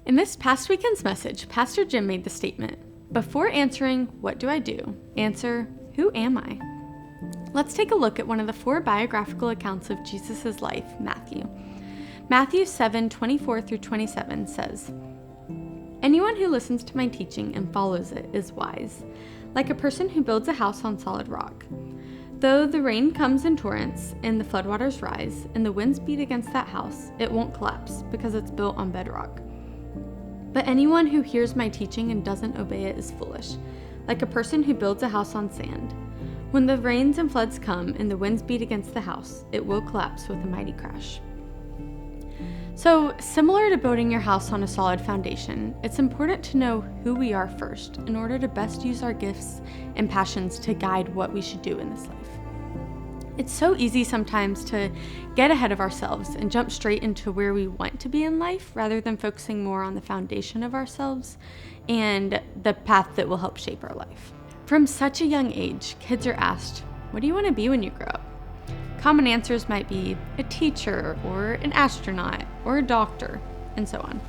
In this past weekend's message, Pastor Jim made the statement, "Before answering, what do I do? Answer, who am I?" Let's take a look at one of the 4 biographical accounts of Jesus' life, Matthew. Matthew 7:24 through 27 says, "Anyone who listens to my teaching and follows it is wise, like a person who builds a house on solid rock. Though the rain comes in torrents and the floodwaters rise and the winds beat against that house, it won't collapse because it's built on bedrock. But anyone who hears my teaching and doesn't obey it is foolish, like a person who builds a house on sand. When the rains and floods come and the winds beat against the house, it will collapse with a mighty crash." So, similar to building your house on a solid foundation, it's important to know who we are first in order to best use our gifts and passions to guide what we should do in this life. It's so easy sometimes to get ahead of ourselves and jump straight into where we want to be in life rather than focusing more on the foundation of ourselves and the path that will help shape our life. From such a young age, kids are asked, "What do you want to be when you grow up?" Common answers might be a teacher or an astronaut or a doctor, and so on.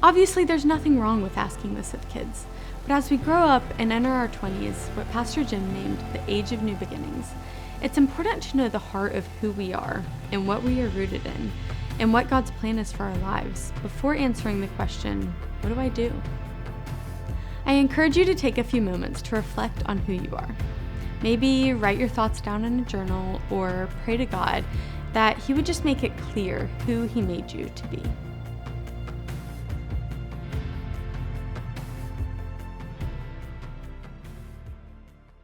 Obviously, there's nothing wrong with asking this of kids, but as we grow up and enter our 20s, what Pastor Jim named the age of new beginnings, it's important to know the heart of who we are and what we are rooted in and what God's plan is for our lives before answering the question, "What do I do?" I encourage you to take a few moments to reflect on who you are. Maybe write your thoughts down in a journal or pray to God that He would just make it clear who He made you to be.